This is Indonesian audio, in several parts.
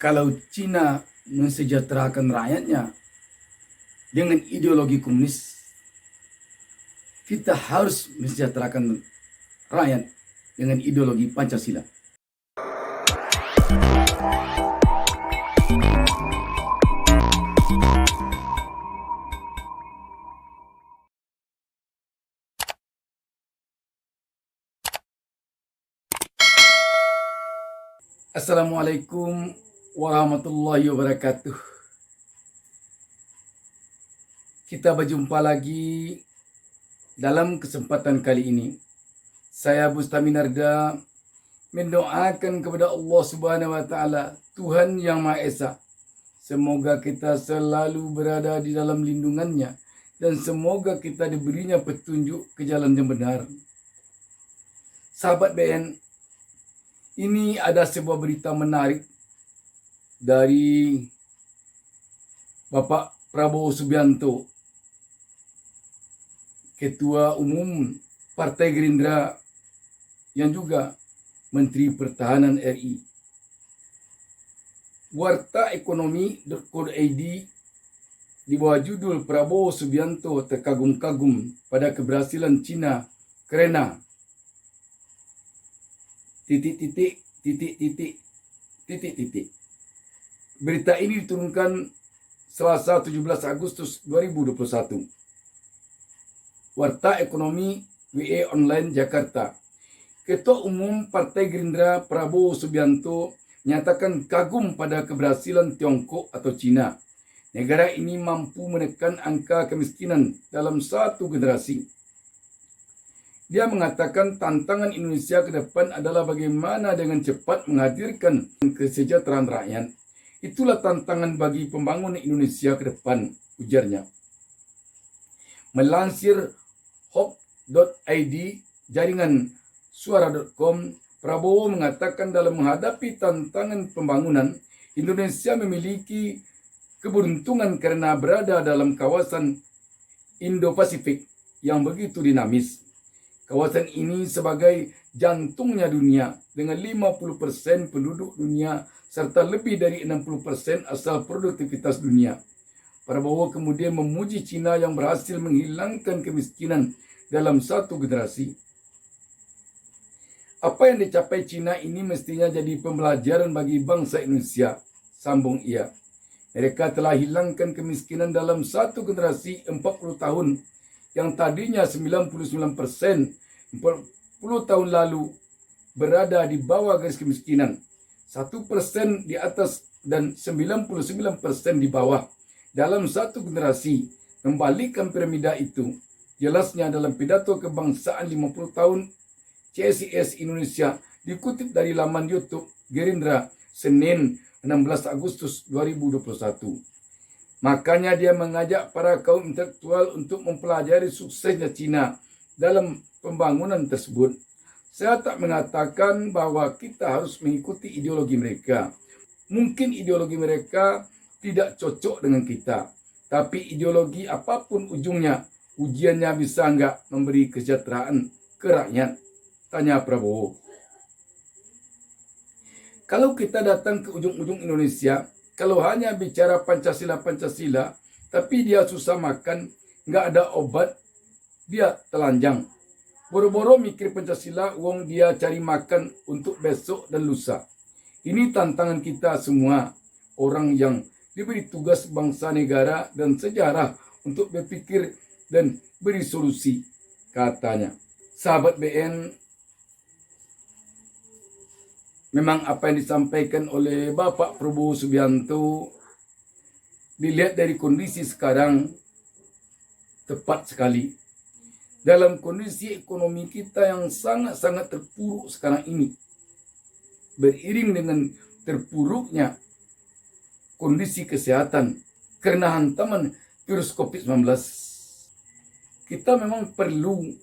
Kalau Cina mensejahterakan rakyatnya dengan ideologi komunis, kita harus mensejahterakan rakyat dengan ideologi Pancasila. Assalamualaikum warahmatullahi wabarakatuh. Kita berjumpa lagi dalam kesempatan kali ini. Saya Bustami Narda mendoakan kepada Allah Subhanahu wa taala, Tuhan yang Maha Esa, semoga kita selalu berada di dalam lindungannya dan semoga kita diberinya petunjuk ke jalan yang benar. Sahabat BN, ini ada sebuah berita menarik dari Bapak Prabowo Subianto, Ketua Umum Partai Gerindra yang juga Menteri Pertahanan RI. Wartaekonomi.co.id di bawah judul Prabowo Subianto terkagum-kagum pada keberhasilan Cina karena ... Berita ini diturunkan Selasa 17 Agustus 2021. Warta Ekonomi WE Online Jakarta. Ketua Umum Partai Gerindra Prabowo Subianto menyatakan kagum pada keberhasilan Tiongkok atau Cina. Negara ini mampu menekan angka kemiskinan dalam satu generasi. Dia mengatakan tantangan Indonesia ke depan adalah bagaimana dengan cepat menghadirkan kesejahteraan rakyat. Itulah tantangan bagi pembangunan Indonesia ke depan, ujarnya. Melansir hope.id, jaringan suara.com, Prabowo mengatakan dalam menghadapi tantangan pembangunan, Indonesia memiliki keberuntungan karena berada dalam kawasan Indo-Pasifik yang begitu dinamis. Kawasan ini sebagai jantungnya dunia dengan 50% penduduk dunia serta lebih dari 60% asal produktivitas dunia. Prabowo kemudian memuji Cina yang berhasil menghilangkan kemiskinan dalam satu generasi. Apa yang dicapai Cina ini mestinya jadi pembelajaran bagi bangsa Indonesia, sambung ia. Mereka telah hilangkan kemiskinan dalam satu generasi 40 tahun yang tadinya 99% 40 tahun lalu berada di bawah garis kemiskinan, 1% di atas dan 99% di bawah. Dalam satu generasi, membalikkan piramida itu. Jelasnya dalam pidato kebangsaan 50 tahun CSIS Indonesia dikutip dari laman YouTube Gerindra Senin 16 Agustus 2021. Makanya dia mengajak para kaum intelektual untuk mempelajari suksesnya Cina dalam pembangunan tersebut. Saya tak mengatakan bahwa kita harus mengikuti ideologi mereka. Mungkin ideologi mereka tidak cocok dengan kita. Tapi ideologi apapun ujungnya, ujiannya bisa enggak memberi kesejahteraan ke rakyat? Tanya Prabowo. Kalau kita datang ke ujung-ujung Indonesia, kalau hanya bicara Pancasila, tapi dia susah makan, nggak ada obat, dia telanjang. Boro-boro mikir Pancasila, uang dia cari makan untuk besok dan lusa. Ini tantangan kita semua, orang yang diberi tugas bangsa, negara, dan sejarah untuk berpikir dan beri solusi, katanya. Sahabat BN, memang apa yang disampaikan oleh Bapak Prabowo Subianto dilihat dari kondisi sekarang tepat sekali. Dalam kondisi ekonomi kita yang sangat-sangat terpuruk sekarang ini, beriring dengan terpuruknya kondisi kesehatan karena hantaman virus COVID-19, kita memang perlu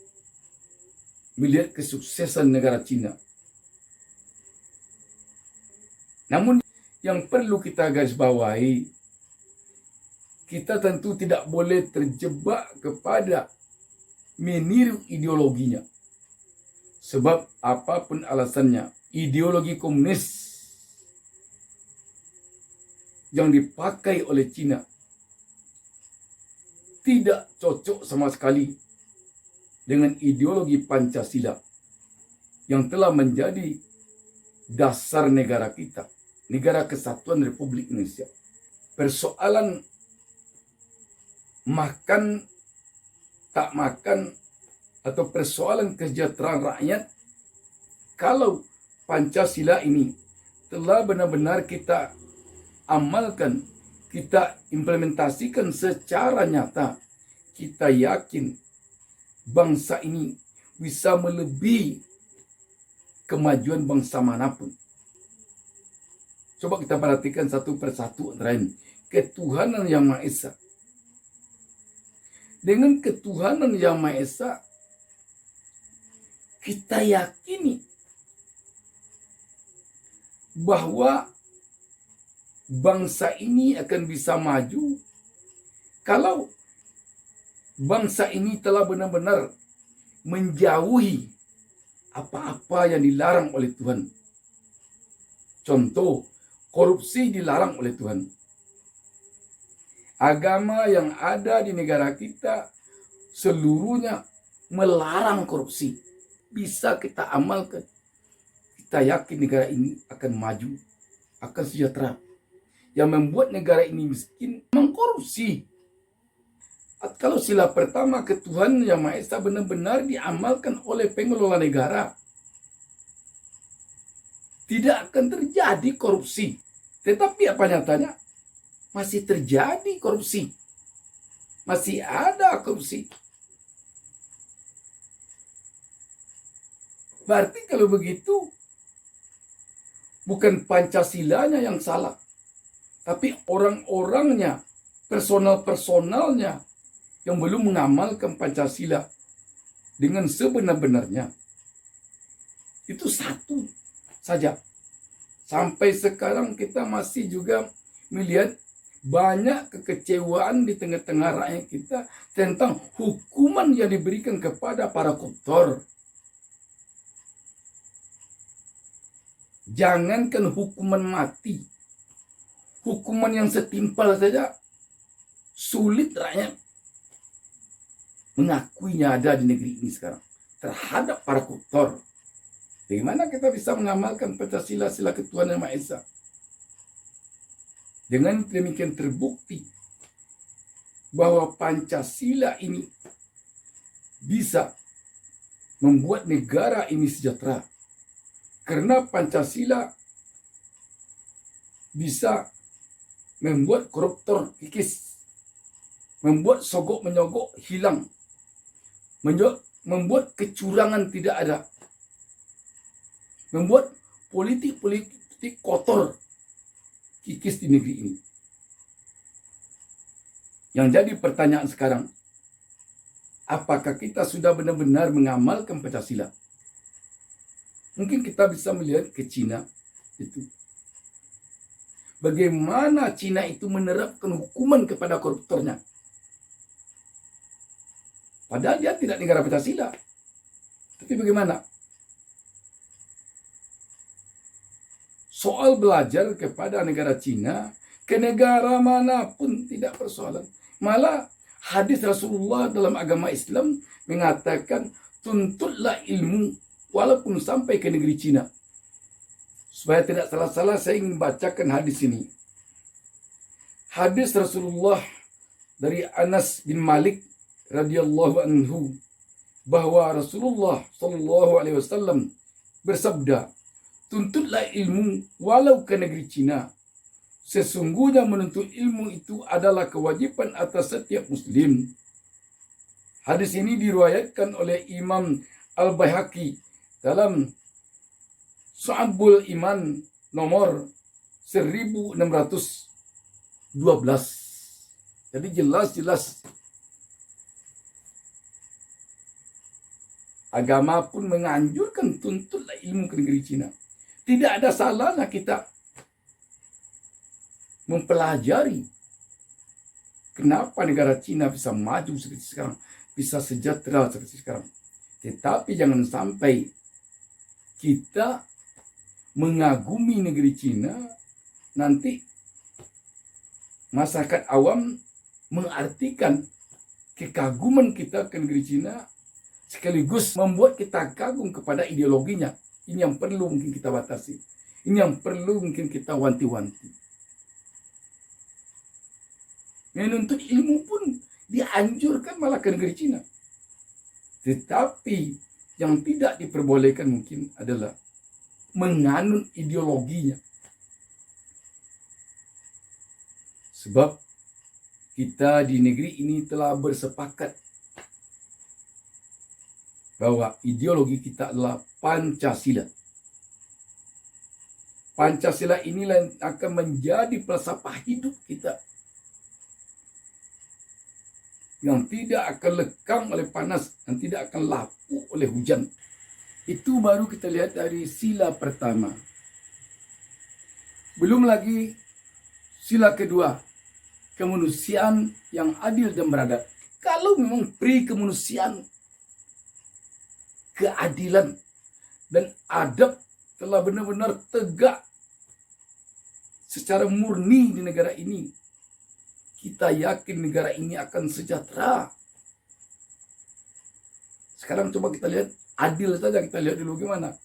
melihat kesuksesan negara Cina. Namun yang perlu kita garis bawahi, kita tentu tidak boleh terjebak kepada meniru ideologinya. Sebab apapun alasannya, ideologi komunis yang dipakai oleh Cina tidak cocok sama sekali dengan ideologi Pancasila yang telah menjadi dasar negara kita, Negara Kesatuan Republik Indonesia. Persoalan makan, tak makan, atau persoalan kesejahteraan rakyat, kalau Pancasila ini telah benar-benar kita amalkan, kita implementasikan secara nyata, kita yakin bangsa ini bisa melebihi kemajuan bangsa manapun. Coba kita perhatikan satu persatu antara ini. Ketuhanan Yang Maha Esa. Dengan ketuhanan Yang Maha Esa, kita yakini bahwa bangsa ini akan bisa maju kalau bangsa ini telah benar-benar menjauhi apa-apa yang dilarang oleh Tuhan. Contoh, korupsi dilarang oleh Tuhan. Agama yang ada di negara kita seluruhnya melarang korupsi. Bisa kita amalkan. Kita yakin negara ini akan maju, akan sejahtera. Yang membuat negara ini miskin mengkorupsi. Kalau sila pertama, ketuhanan Yang Maha Esa benar-benar diamalkan oleh pengelola negara, tidak akan terjadi korupsi. Tetapi apa nyatanya? Masih terjadi korupsi. Masih ada korupsi. Berarti kalau begitu, bukan Pancasilanya yang salah, tapi orang-orangnya, personal-personalnya yang belum mengamalkan Pancasila dengan sebenar-benarnya. Itu satu saja. Sampai sekarang kita masih juga melihat banyak kekecewaan di tengah-tengah rakyat kita tentang hukuman yang diberikan kepada para koruptor. Jangankan hukuman mati, hukuman yang setimpal saja sulit rakyat mengakuinya ada di negeri ini sekarang terhadap para koruptor. Bagaimana kita bisa mengamalkan Pancasila, sila ketuhanan Yang Maha Esa? Dengan demikian terbukti bahwa Pancasila ini bisa membuat negara ini sejahtera. Karena Pancasila bisa membuat koruptor kikis, membuat sogok menyogok hilang, membuat kecurangan tidak ada, membuat politik kotor kikis di negeri ini. Yang jadi pertanyaan sekarang, apakah kita sudah benar-benar mengamalkan Pancasila? Mungkin kita bisa melihat ke Cina itu. Bagaimana Cina itu menerapkan hukuman kepada koruptornya. Padahal dia tidak negara Pancasila. Tapi bagaimana? Soal belajar kepada negara Cina, ke negara manapun tidak persoalan. Malah hadis Rasulullah dalam agama Islam mengatakan, tuntutlah ilmu walaupun sampai ke negeri Cina. Supaya tidak salah-salah, saya ingin bacakan hadis ini. Hadis Rasulullah dari Anas bin Malik radhiyallahu anhu, bahwa Rasulullah sallallahu alaihi wasallam bersabda, tuntutlah ilmu walau ke negeri Cina. Sesungguhnya menuntut ilmu itu adalah kewajiban atas setiap muslim. Hadis ini diriwayatkan oleh Imam Al-Baihaqi dalam Syu'abul Iman nomor 1612. Jadi jelas-jelas agama pun menganjurkan tuntutlah ilmu ke negeri Cina. Tidak ada salahnya kita mempelajari kenapa negara Cina bisa maju seperti sekarang, bisa sejahtera seperti sekarang. Tetapi jangan sampai kita mengagumi negeri Cina, nanti masyarakat awam mengartikan kekaguman kita ke negeri Cina sekaligus membuat kita kagum kepada ideologinya. Ini yang perlu mungkin kita batasi. Ini yang perlu mungkin kita wanti-wanti. Menuntut ilmu pun dianjurkan malah ke negeri Cina. Tetapi yang tidak diperbolehkan mungkin adalah menganut ideologinya. Sebab kita di negeri ini telah bersepakat bahwa ideologi kita adalah Pancasila. Pancasila inilah yang akan menjadi falsafah hidup kita, yang tidak akan lekang oleh panas dan tidak akan lapuk oleh hujan. Itu baru kita lihat dari sila pertama. Belum lagi sila kedua, kemanusiaan yang adil dan beradab. Kalau memang pri kemanusiaan, keadilan, dan adab telah benar-benar tegak secara murni di negara ini, kita yakin negara ini akan sejahtera. Sekarang coba kita lihat, adil saja kita lihat dulu gimana.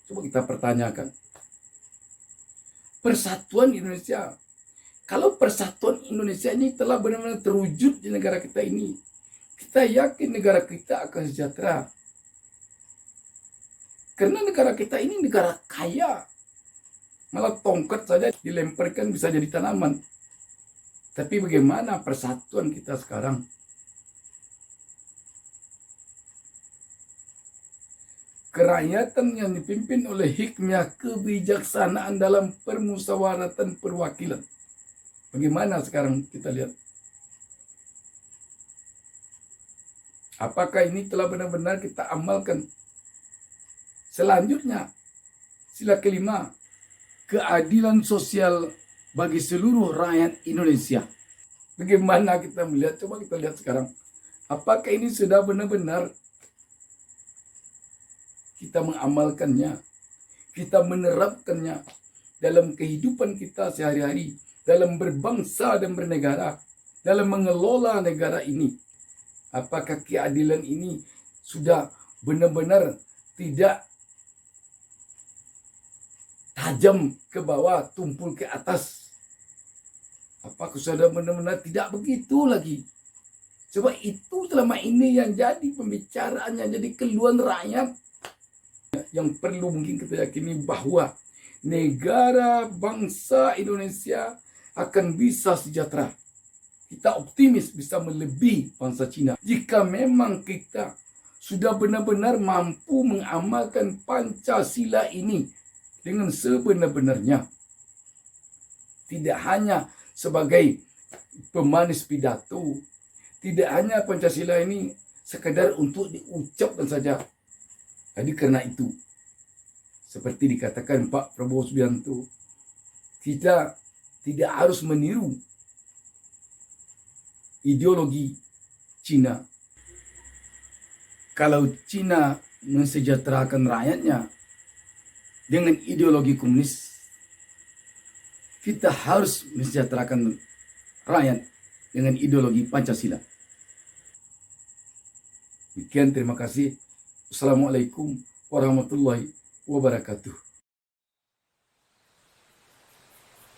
Coba kita pertanyakan. Persatuan Indonesia. Kalau persatuan Indonesia ini telah benar-benar terwujud di negara kita ini, kita yakin negara kita akan sejahtera. Karena negara kita ini negara kaya. Malah tongkat saja dilemparkan bisa jadi tanaman. Tapi bagaimana persatuan kita sekarang? Kerakyatan yang dipimpin oleh hikmah kebijaksanaan dalam permusyawaratan perwakilan. Bagaimana sekarang kita lihat? Apakah ini telah benar-benar kita amalkan? Selanjutnya, sila kelima, keadilan sosial bagi seluruh rakyat Indonesia. Bagaimana kita melihat? Coba kita lihat sekarang. Apakah ini sudah benar-benar kita mengamalkannya, kita menerapkannya dalam kehidupan kita sehari-hari, dalam berbangsa dan bernegara, dalam mengelola negara ini? Apakah keadilan ini sudah benar-benar tidak tajam ke bawah, tumpul ke atas? Apakah sudah benar-benar tidak begitu lagi? Coba itu selama ini yang jadi pembicaraan, yang jadi keluhan rakyat. Yang perlu mungkin kita yakini bahwa negara bangsa Indonesia akan bisa sejahtera. Kita optimis bisa melebihi bangsa Cina jika memang kita sudah benar-benar mampu mengamalkan Pancasila ini dengan sebenar-benarnya. Tidak hanya sebagai pemanis pidato, tidak hanya Pancasila ini sekedar untuk diucapkan saja. Jadi karena itu, seperti dikatakan Pak Prabowo Subianto, kita tidak harus meniru ideologi Cina. Kalau Cina mensejahterakan rakyatnya dengan ideologi komunis, kita harus mensejahterakan rakyat dengan ideologi Pancasila. Demikian, terima kasih. Assalamualaikum warahmatullahi wabarakatuh.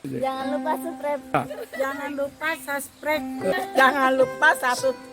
Jangan lupa subscribe. Jangan lupa subscribe. Jangan lupa subscribe.